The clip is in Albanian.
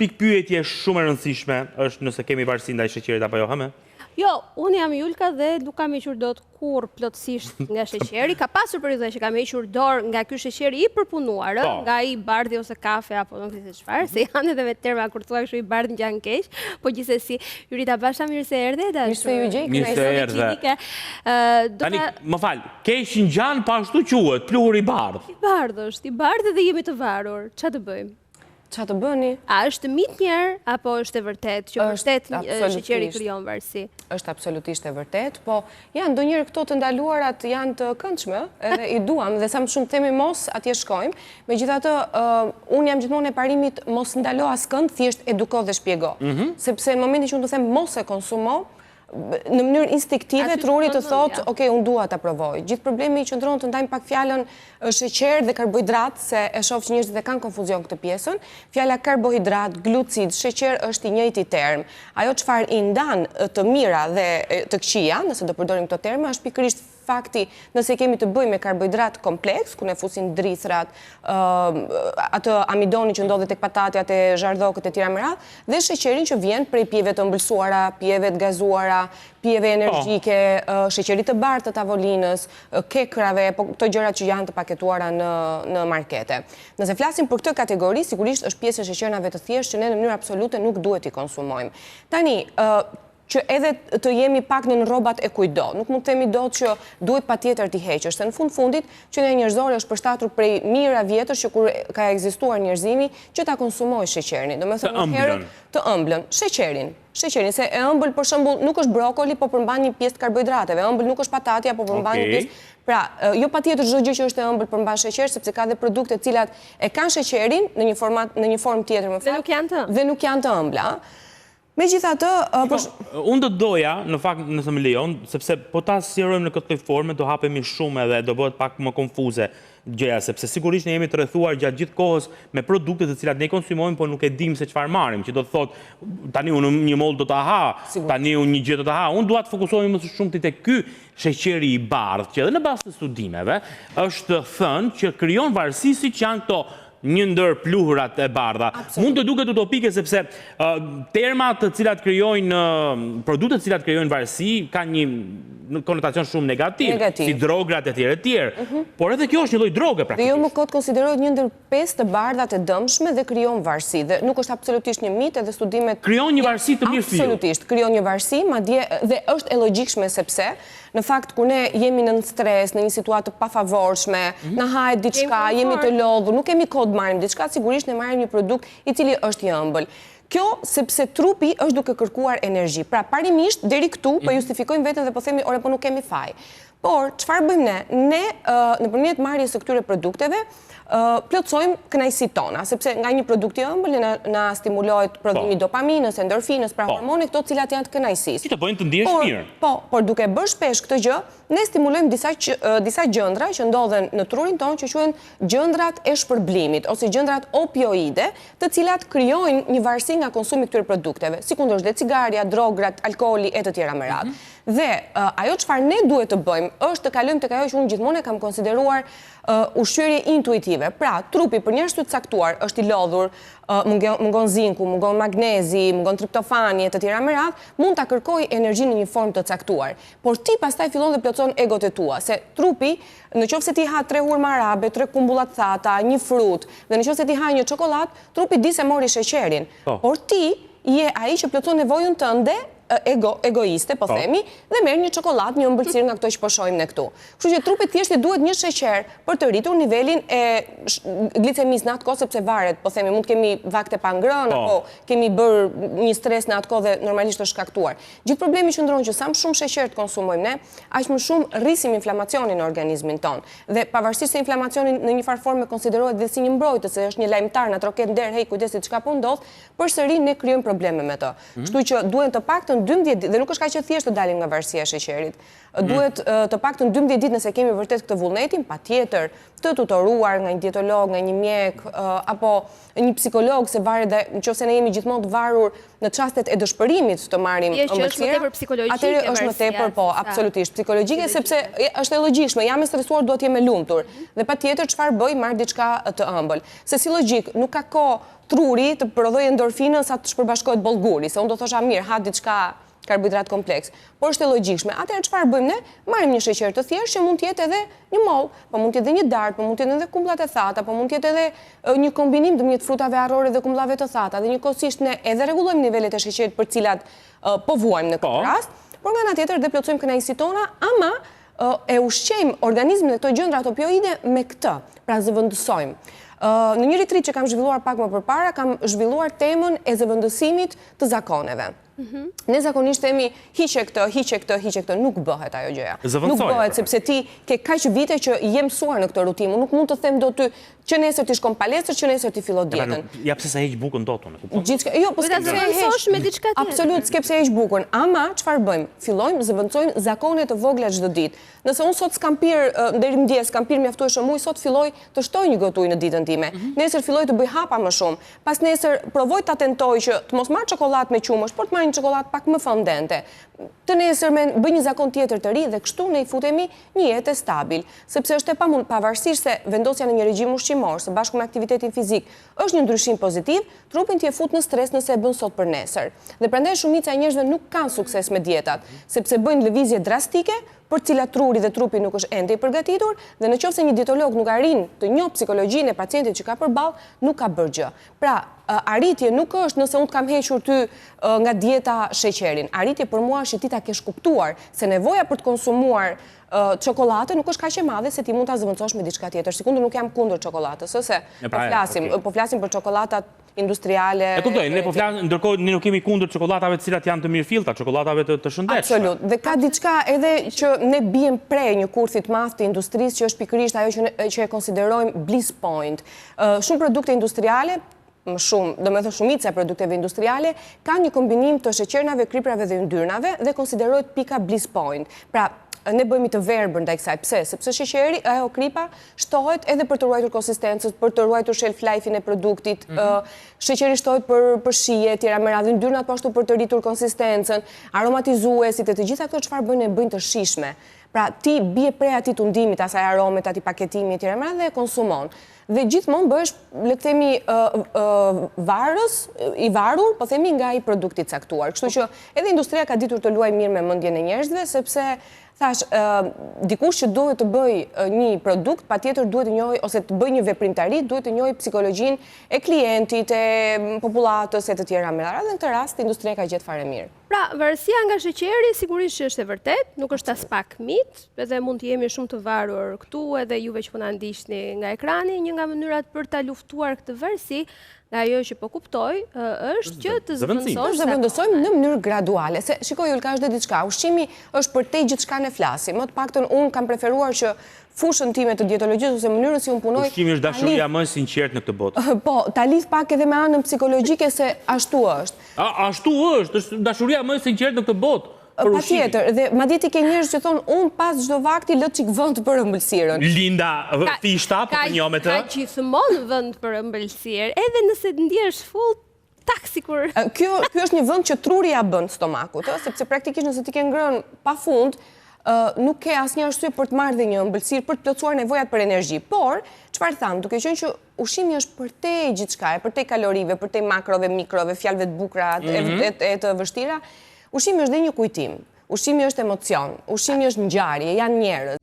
pikë pyetje shumë e rëndësishme është nëse kemi varësi ndaj sheqerit apo jo, hëmë? Jo, unë jam Julka dhe nuk kam hequr dot kur plotësisht nga sheqeri. Ka pasur periudha që kam hequr dorë nga ky sheqeri i përpunuar, nga i bardhi ose kafe apo nuk di se çfarë, se janë edhe vetë terma kur thua kështu i bardh ngjan keq, po gjithsesi Yrita Basha mirë se erdhe Mirë se ju gjej, mirë se erdhe. Tani, më fal, keq ngjan po ashtu quhet, pluhur i bardh. I bardh është, i bardh dhe jemi të varur. Ç'a të bëjmë? Qa të bëni? A është mit njerë, apo është e vërtet, që vërtet sheqeri krijon varësi? Është absolutisht e vërtet, po janë ndonjëherë këto të ndaluarat janë të këndshme, edhe i duam, dhe sa më shumë themi mos, atje shkojmë. Megjithatë, unë jam gjithmonë e parimit mos ndalo askënd, thjesht eduko dhe shpjego. Sepse në momentin që unë të them mos e konsumo, në mënyrë instiktive, truri të thotë, ok, unë dua ta provoj. Gjithë problemi që ndronë të ndajmë pak fjalën sheqer dhe karbohidrat, se e shoh që njerëzit e kanë konfuzion këtë pjesën. Fjala karbohidrat, glucid, sheqer është i njëjti term. Ajo çfarë i ndan të mira dhe të këqija, nëse do përdorim këto terma, është pikërisht fakti nëse kemi të bëjmë me karbohidrat kompleks, ku ne fusin drisrat, atë amidonin që ndodhet tek patatjat e zhardhokët e tjera me radhë, dhe sheqerin që vjen prej pijeve të ëmbëlsuara, pijeve të gazuara, pijeve energjike, sheqerit të bardhë të tavolinës, kekrave, po këto gjërat që janë të paketuara në markete. Nëse flasim për këtë kategori, sigurisht është pjesë e sheqernave të thjeshtë që ne në mënyrë absolute nuk duhet i konsumojmë. Tani, që edhe të jemi pak në rrobat e kujdo. Nuk mund të themi dot që duhet patjetër t'i heqësh, se në fundit që ne njerëzore është përshtatur prej mijëra vjetësh që kur ka ekzistuar njerëzimi që ta konsumojë sheqerin. Domethënë herët të ëmblën, sheqerin, se e ëmbël për shembull nuk është brokoli, po përmban një pjesë të karbohidrateve, ëmbël nuk është patatja, po përmban një pjesë. Pra, jo patjetër çdo gjë që është e ëmbël përmban sheqer, sepse ka dhe produkte të cilat e kanë sheqerin në një formë tjetër, më fal, dhe nuk janë të ëmbla. Megjithatë, unë do doja, në fakt nëse më lejon, sepse po ta sqarojmë në këtë formë do hapemi shumë edhe do bëhet pak më konfuze gjëja, sepse sigurisht ne jemi të rrethuar gjatë gjithë kohës me produkte të cilat ne konsumojmë, po nuk e dim se çfarë marrim, që do të thotë tani unë një mol do ta ha, tani unë një gjë do ta ha. Unë dua të fokusohemi më shumë tek ky sheqeri i bardhë, që edhe në bazë të studimeve është thënë që krijon varësi siç janë këto një ndër pluhurat e bardha. Mund të duket utopike sepse termat të cilat krijojnë produktet të cilat krijojnë varësi kanë një konotacion shumë negativ, si drograt e tjerë. Por edhe kjo është një lloj droge praktikisht. Dhe jo më kot konsiderohet një ndër 5 të bardhat e dëmshme dhe krijon varësi. Dhe nuk është absolutisht një mit, edhe studimet krijon një varësi të mirë fill. Absolutisht, krijon një varësi, madje dhe është e logjikshme sepse në fakt kur ne jemi në stres, në një situatë të pafavorshme, na hahet diçka, jemi të lodhur, nuk kemi kohë të marrim diçka, sigurisht ne marrim një produkt i cili është i ëmbël. Kjo sepse trupi është duke kërkuar energji. Pra parimisht deri këtu po justifikojmë veten dhe po themi ore po nuk kemi faj. Por çfarë bëjmë ne? Ne nëpërmjet marrjes së këtyre produkteve plotësojmë kënaqësitë tona, sepse nga një produkt i ëmbël na stimulohet prodhimi dopaminës, endorfinës, pra hormone këto të cilat janë të kënaqësisë. Që të bëjnë të ndihesh mirë. Po, por duke bërë shpesh këtë gjë, ne stimulojmë disa gjëndra që ndodhen në trurin tonë që quhen gjëndrat e shpërblimit ose gjëndrat opioide, të cilat krijojnë një varësi nga konsumi këtyre produkteve, sikurse dhe cigaria, drograt, alkooli e të tjera me radhë. Dhe ajo çfarë ne duhet të bëjmë është të kalojmë tek ajo që unë gjithmonë e kam konsideruar ushqyerje intuitive. Pra, trupi për një arsye të caktuar është i lodhur, mungon zinku, mungon magnezi, mungon triptofani e të tjera me radhë, mund ta kërkojë energjinë në një formë të caktuar. Por ti pastaj fillon dhe plotson egot e tua, se trupi, nëse ti ha 3 hurma arabe, 3 kumbulla të thata, një frut, dhe nëse ti ha një çokoladë, trupi di se mori sheqerin. Por ti je ai që plotson nevojën tënde egoiste, po themi, dhe merr një çokoladë, një ëmbëlsirë nga këto që po shohim ne këtu. Kështu që trupit thjesht i duhet një sheqer për të rritur nivelin e glicemisë në atë kohë, sepse varet, po themi, mund të kemi vakte pa ngrënë, apo kemi bërë një stres në atë kohë dhe normalisht është shkaktuar. Gjithë problemi qëndron që sa më shumë sheqer të konsumojmë ne, aq më shumë rrisim inflamacionin në organizmin ton. Dhe pavarësisht se inflamacioni në një farë forme konsiderohet dhe si një mbrojtës, se është një lajmtar, na troket nder, hey, kujdes se çka po ndodh, përsëri ne krijojmë probleme me të. Kështu që duhen të paktën paktën 12 ditë, dhe nuk është kaq që thjesht të dalim nga varësia e sheqerit. Duhet të paktën 12 ditë nëse kemi vërtet këtë vullnetin, patjetër të tutoruar nga një dietolog, nga një mjek apo një psikolog, se varet nëse ne jemi gjithmonë të varur në çastet e dëshpërimit të marrim ëmbëlsirë. Atëherë është më tepër, po, absolutisht psikologjike, sepse është e logjikshme, jam e stresuar, duhet jem e lumtur. Dhe patjetër çfarë bëj, marr diçka të ëmbël. Se si logjik, nuk ka kohë truri të prodhojë endorfinën sa të shpërbashkohet bollguri, se unë do thosha mirë, ha diçka karbohidrat kompleks. Por është e logjikshme. Atëherë çfarë bëjmë ne? Marrim një sheqer të thjeshtë që mund të jetë edhe një moll, po mund të jetë edhe një dart, po mund të jetë edhe kumbullat e thata, po mund të jetë edhe një kombinim ndërmjet frutave arrore dhe kumbullave të thata. Dhe njëkohësisht ne edhe rregullojmë nivelet e sheqerit për cilat po vuajmë në këtë rast, por nga ana tjetër dhe plotësojmë kënaqësitë tona, ama e ushqejmë organizmin dhe këto gjëndrat opioide me këtë, pra zëvendësojmë. Në një retreat që kam zhvilluar pak më përpara, kam zhvilluar temën e zëvendësimit të zakoneve. Ne zakonisht themi hiqe këtë, nuk bëhet ajo gjëja. Nuk bëhet, sepse ti ke kaq vite që je mësuar në këtë rutinë, nuk mund të them do ty që nesër ti shkon palestër, që nesër ti fillo dietën. Ja pse sa heq bukën dot unë, kupton? Jo, po s'ke zëvendësosh me diçka tjetër. Absolut, s'ke pse heq bukën, ama çfarë bëjmë? Fillojmë zëvendësojmë zakone të vogla çdo ditë. Nëse unë sot s'kam pirë deri mëngjes, s'kam pirë mjaftueshëm ujë, sot filloj të shtoj një gotë ujë në ditën time. Nesër filloj të bëj hapa më shumë. Pas nesër provoj ta tentoj që të mos marr çokoladë me qumësh, por të marr një çokoladë pak më fondente. Të nesërmen bëj një zakon tjetër të ri dhe kështu ne i futemi një jetë stabil, sepse është e pamund pavarësisht se vendosja në një regjim ushqimor së bashku me aktivitetin fizik është një ndryshim pozitiv, trupin t'i e fut në stres nëse e bën sot për nesër. Dhe prandaj shumica e njerëzve nuk kanë sukses me dietat, sepse bëjnë lëvizje drastike për cilat truri dhe trupi nuk është ende i përgatitur, dhe nëse një dietolog nuk arrin të njohë psikologjinë e pacientit që ka përballë, nuk ka bërë gjë. Pra, arritje nuk është nëse unë të kam hequr ty nga dieta sheqerin. Arritje për mua është që ti ta kesh kuptuar se nevoja për të konsumuar çokoladë nuk është kaq e madhe se ti mund ta zëvendësosh me diçka tjetër. Sikundër nuk jam kundër çokoladës, ose po flasim për çokoladat industriale. E kuptoj, ne po flasim, ndërkohë ne nuk kemi kundër çokoladave të cilat janë të mirëfillta, çokoladave të shëndetshme. Absolut. Dhe ka diçka edhe që ne bien prej një kurthi të madh të industrisë, që është pikërisht ajo që e konsiderojmë bliss point. Shumë produkte industriale, më shumë, domethënë shumica e produkteve industriale kanë një kombinim të sheqernave, kriprave dhe yndyrnave dhe konsiderohet pika bliss point. Pra, ne bëjmë të verbër ndaj kësaj. Pse? Sepse sheqeri, ajo kripa, shtohet edhe për të ruajtur konsistencën, për të ruajtur shelf life-in e produktit. Sheqeri shtohet për shije, tjera me radhë, yndyrnat po ashtu për të rritur konsistencën, aromatizuesit e të gjitha këto çfarë bëjnë, e bëjnë të shijshme. Pra, ti bie prej atij tundimit, asaj aromet, atij paketimi, tjera me radhë, dhe e konsumon. Dhe gjithmonë bëhesh, le të themi, i varur, po themi nga i produkti caktuar. Kështu që edhe industria ka ditur të luajë mirë me mendjen e njerëzve, sepse thash, dikush që duhet të bëj një produkt, patjetër duhet të njohë, ose të bëj një veprimtari, duhet të njohë psikologjin e klientit, e popullatës e të tjera me radhë, dhe në këtë rast industria ka gjetë fare mirë. Pra, varësia nga sheqeri sigurisht është e vërtet, nuk është as pak mit, edhe mund të jemi shumë të varur këtu, edhe juve që po na ndiqni nga ekrani, një nga mënyrat për ta luftuar këtë varësi, nga ajo që po kuptoj, është që të zëvendësojmë në mënyrë graduale. Se shikoj, Julka, është dhe diçka. Ushqimi është përtej gjithçka ne flasim. Më të paktën unë kam preferuar që fushën time të dietologjisë ose mënyrën si unë punoj. Ushqimi është dashuria më e sinqertë në këtë botë. Po, ta lidh pak edhe me anën psikologjike se ashtu është. Ashtu është dashuria më e sinqertë në këtë botë. Patjetër, dhe madje ti ke njerëz që thonë unë pas çdo vakti lë çik vend për ëmbëlsirën. Linda fishta po të njoh me të. Ka gjithmonë vend për ëmbëlsirë, edhe nëse ndjesh full tak sikur. Kjo është një vend që truri ja bën stomakut, sepse praktikisht nëse ti ke ngrënë pafund, nuk ke asnjë arsye për të marrë dhe një ëmbëlsirë për të plotësuar nevojat për energji. Por, çfarë tham, duke qenë që ushqimi është përtej gjithçka, përtej kalorive, përtej makrove, mikrove, fjalëve të bukura e të vështira. Ushqimi është dhe një kujtim, ushqimi është emocion, ushqimi është ngjarje, janë njerëz.